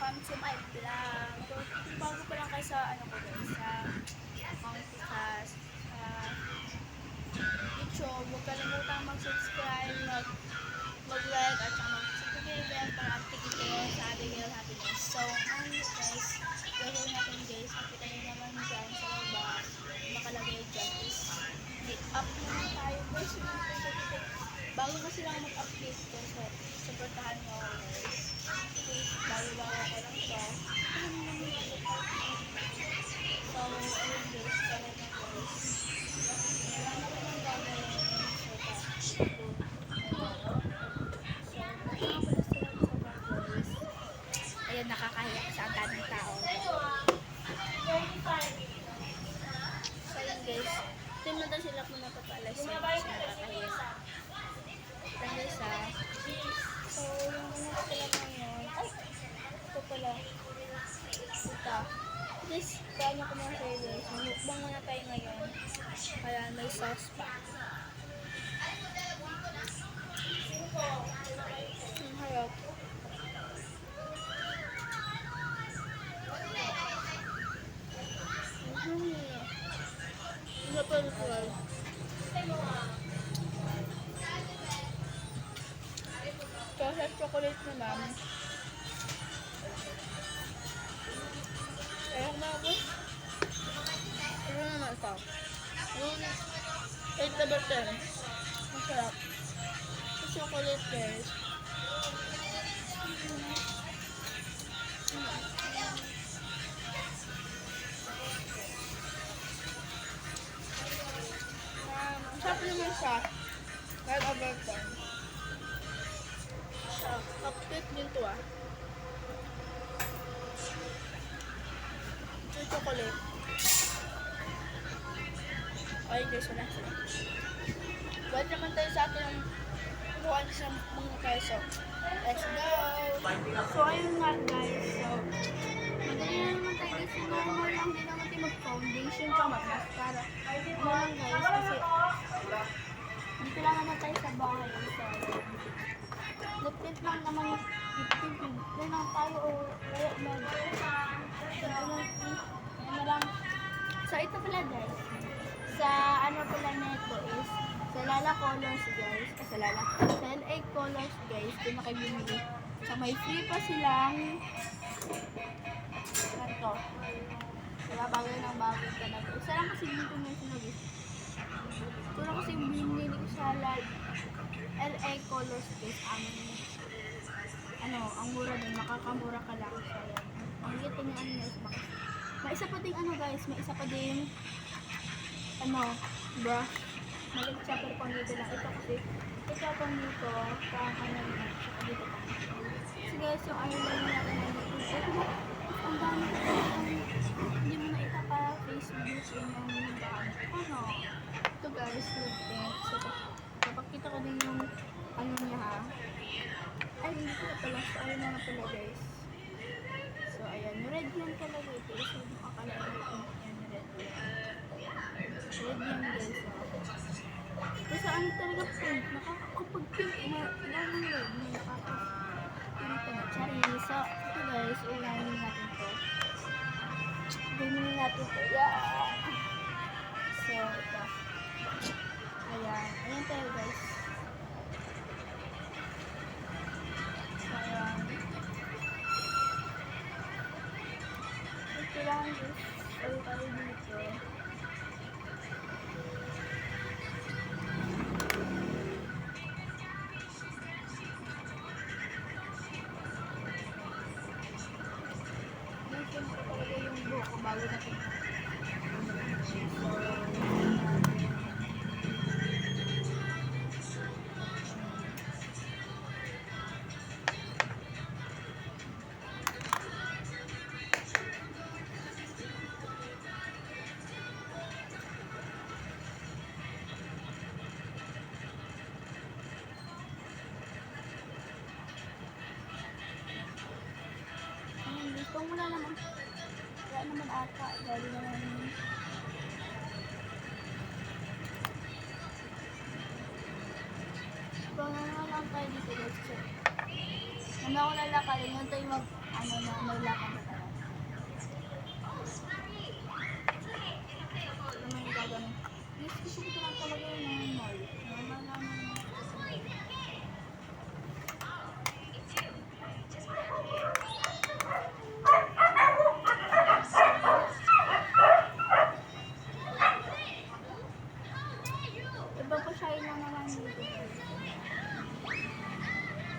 welcome to my vlog. Kung bago pa lang kayo sa ano ko guys, sa YouTube, huwag kalimutang mag-subscribe, mag-like at saka mag-subscribe bell para update kayo sa ating real happiness. So, guys, gagawin natin guys, nakita nyo naman dyan sa baba, makalagay dyan is up naman tayo guys. Bago kasi lang mag-update ko, so supportahan mo ako guys. Bago-bago ko lang to. So, ayun guys, kaya na guys. Wala na ko nang gagawin. Ayan, nakakahiya sa ang daming tao. So, ayun guys. Tingnan natin sila kung napapaalas na nakakahiya. Ito guys So, yung ano ko pala ngayon. Ay! Ito pala. Ito. Guys, paano ko mga sa'yo guys. Mukbang muna tayo ngayon. Kaya may sauce pa. Ang harap. Ano pa rin guys. Chocolate chocolate naman. Ayok na ako. Ano naman ito? Yung 8/10. Masarap. Yung chocolate guys. Masarap naman siya. 9/10. Cupcake din to Ito yung chocolate. Ay guys, wala sila. Balik naman tayo sa ating buwan sa mga peso. Let's go! So ayun nga guys. So, madali na naman tayo guys. Normal lang din naman tayo mag-foundation pa mag-mascara. Ano lang guys kasi dito lang naman tayo sa bahay. So, lip-tint lang naman yung lip-tint lang tayo o kaya ano lang. So ito pala guys, sa ano pala nito is sa Lala Colors guys, sa LA Colors guys, doon na kayo bumili. So may free pa silang ganito. Kaya bagay ng bagay talaga. Isa lang kasi dito mo sinabi. Ito lang kasi binili ko sa LA Colors guys, ang mura din, makakamura ka lang. So, ayan. Ang liit niya guys, may isa pa ding guys, may isa pa ding brush. Malit siya pero pang dito lang. Ito kasi, ito pang dito, pang dito pa. So guys, yung eyeliner natin dito. Ang dami ko hindi mo na itapa-Facebook yung ito guys, lip tint. So, kapagkita ko din yung niya ha. Ay, hindi ko na pala. So, ayun na pala guys. So, ayan. Red yan talaga ito. So, makakalala ito yung red yan. Red yan guys. Kasi ano talaga pink. Kapag pink, gano'n red. Nakaka-pink na. Sorry. So, ito guys. Ulanin natin to. Ganyan natin to. Yeah. So, ito. Ayan. Ayan tayo guys. Kailangan guys, tayo dito. Guys, yung talaga yung buhok ko bago natin. Kung wala naman ata, dahil naman panganga lang tayo dito guys. Ano ako lalakarin, yun tayo mag, ano na, may lakad na tayo. Ano may gagawin? Yes, gusto ko lang talaga yung normal. Normal lang naman. Iba pa siya lang naman dito.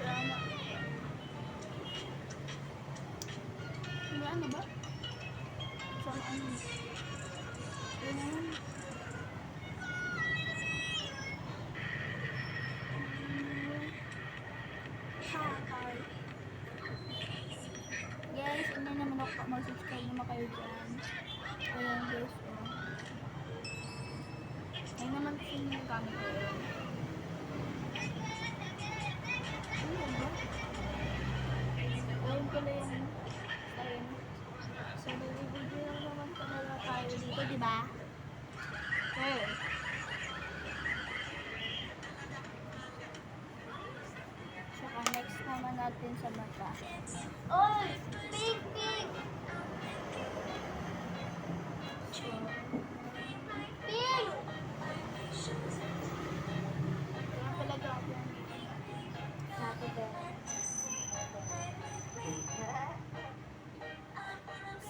Kaya ano? May ano ba? Sa ano? Yun na yun. Guys, hindi naman ako mag-subscribe naman kayo dyan. Ayan guys, oh. Ayun naman kasi yung gamit ko yun. Ano ba? Gawin ko lang yung ayun. So, nag-video lang naman talaga tayo dito, di ba? Oh. Saka next naman natin sa mata. Oy! Pig! Pig! So, pig! Kaya talaga ako yan. Sabi ko.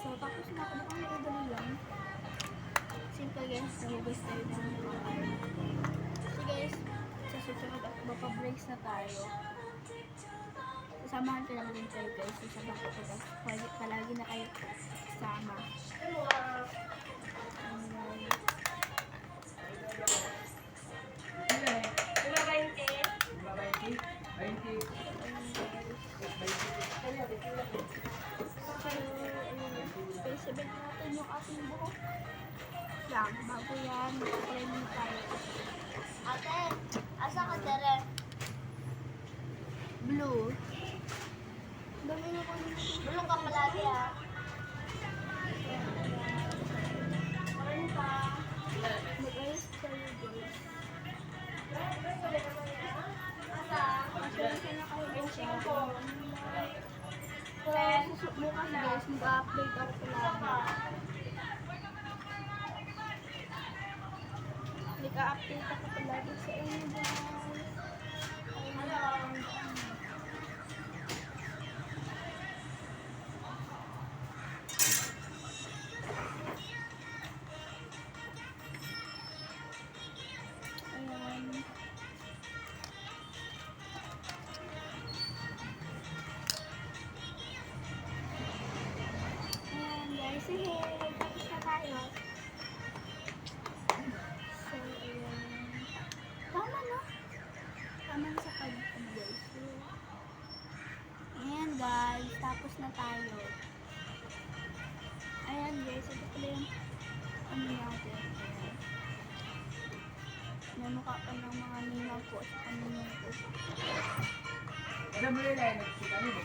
So, tapos na ako. Ang madali lang. Simple guys. Nahugas tayo ng mga. So guys, sa susunod at mapa-breaks na tayo. Samahan ko naman din kayo guys. So, sabi ko ito guys. Palagi na kayo sama. Specimen natin yung ating buhok. Lang, bago yan, mag-training tayo. Ate, asa ka dere? Blue. Dami na ko nito. Blue ka palagi ha. Karoon pa. Mag-ayos tayo guys. Asa? Masaya ka na kayo guys. So, bukas guys, mag-update ako palagi. Nag-update ako palagi sa inyo guys. Sige, tapos na tayo. So, tama no? Tama sa pag-guys. So, ayan guys, tapos na tayo. Ayan guys, ito pala yung ano natin. Ayan. Namukha pa ng mga ninang po sa kanina po. Ano mo nila yung nagsita niyo?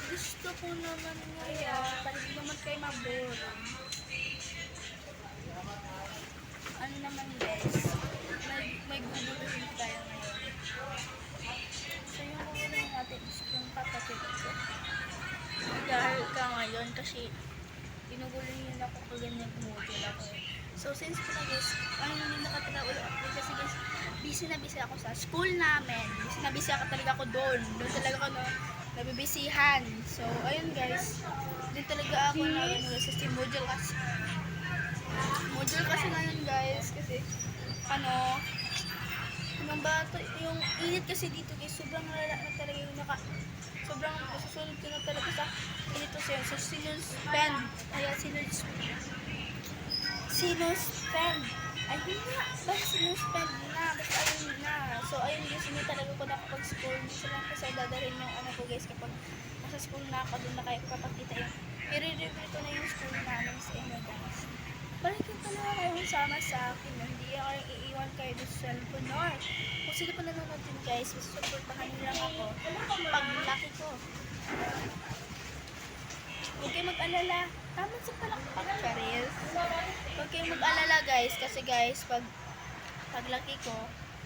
Gusto ko naman ngayon, para di naman kayo mabora. Ano naman guys, may gugulohin tayo ngayon. So yung gugulohin natin is yung papakit ko. Dahil ka ngayon kasi ginugulo yun ako pag ganyan kumudil ako eh. So since ko na guys, hindi nakatala ulo update kasi guys, busy ako sa school namin. Busy ako talaga ako doon. Doon talaga ako nabibisihan. So ayun guys, doon talaga ako na sa Steam module kasi. Module kasi ngayon guys, kasi anong ba ito, yung init kasi dito guys, sobrang lala na talaga yung sobrang nasusunod ko na talaga sa init to siya. So sinuspend, ayan sinuspend, ayun na, basta sinuspend na, basta ayun na. So ayun guys, hindi talaga ko nakapag-school, gusto lang kasi dadalhin yung ano ko guys, kapag nasa school na ako, doon na kayo kapag kita yung i-review ko na yung school namin sa inyo guys. balikin talaga kayong sama sa akin. Hindi ako iiwan kayo sa cellphone nor. Kung sino pa nanonood din guys, susuportahan niyo lang ako. Paglaki ko. Huwag kayong mag-alala. Tama sa palakpak, Charil. Huwag kayong mag-alala guys. Kasi guys, paglaki ko,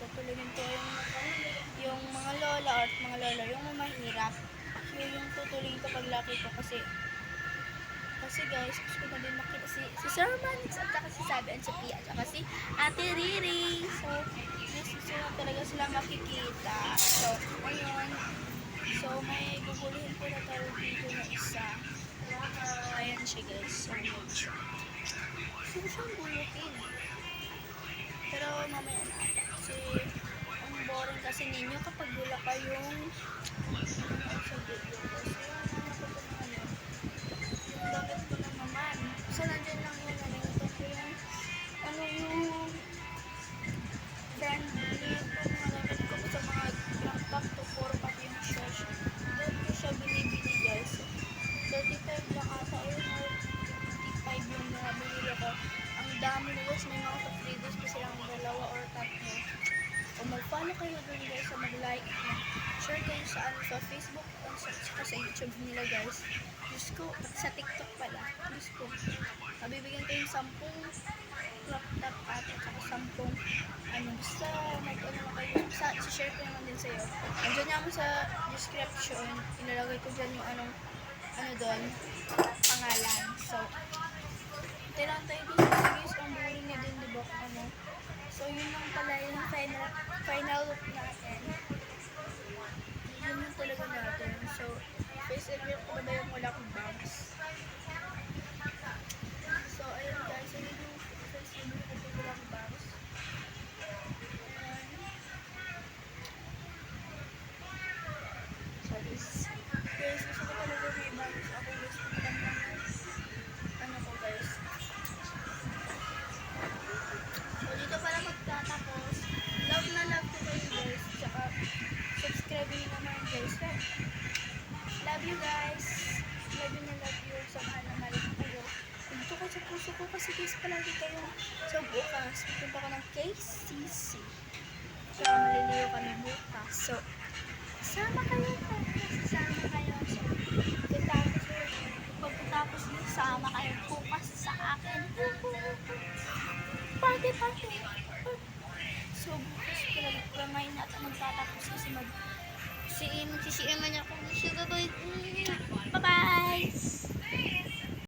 tutulungin ko yung mga lola or mga lolo, yung mahirap. Yung tutulungin ko paglaki ko kasi guys, gusto ko na din makita si Sir Manix at saka si Sabi at si Pia at saka si Ate Riri. So, gusto na talaga sila makikita. So, ayun. So, may gugulihin ko na tayo dito na isa. Ayan siya guys. Ayan siya. Gusto ko siyang guluhin. Pero mamaya na ata. Kasi, ang boring kasi ninyo kapag wala kayong sa video ko. So, yung gamit ko na naman. So, nandyan lang yun. Nalimutan ko yung yung friendly itong mga gamit ko sa mga laptop to 4 pati yung search. Doon ko siya binibili guys. 35 lang ata. Ayun o. 55 yung binili ko. Ang dami na guys. May mga top videos pa silang dalawa or tatlo. Kung mag-follow kayo doon guys, so mag-like, share kayo sa Facebook, at sa YouTube nila guys. Diyos ko, at sa TikTok pala. Diyos ko, mabibigyan kayo 10 laptop at saka 10 basta mag-ano na kayo. Share ko naman din sa'yo. Nandiyan naman sa description, ilalagay ko dyan yung doon, pangalan. So, tirang tayo dito guys, ang boring na din, diba? So, yun lang pala yung final look natin. Yun lang talaga natin. So, face reveal ko na yung wala kong bangs. So, ayun guys. Ayun yung face reveal ko yung wala kong bangs. So, this. Guys, gusto ko talaga may bangs ako. Gusto ko lang ko guys. So, dito pala magtatapos. Love na love ko kayo guys. Tsaka, subscribe nyo naman guys. Love you guys. Love you na love you. Sa mahal na mahal ko kayo. Dito ko sa puso ko kasi guys palagi kayo. So, bukas, pupunta ko ng KCC. Tsaka maliliyo kami bukas. So, sama kayo. Sama kayo. So, pagkatapos nyo, sama kayo bukas sa akin. Party. So, bukas ramay na at magtatapos kasi magsisiiman niya ako. Bye-bye!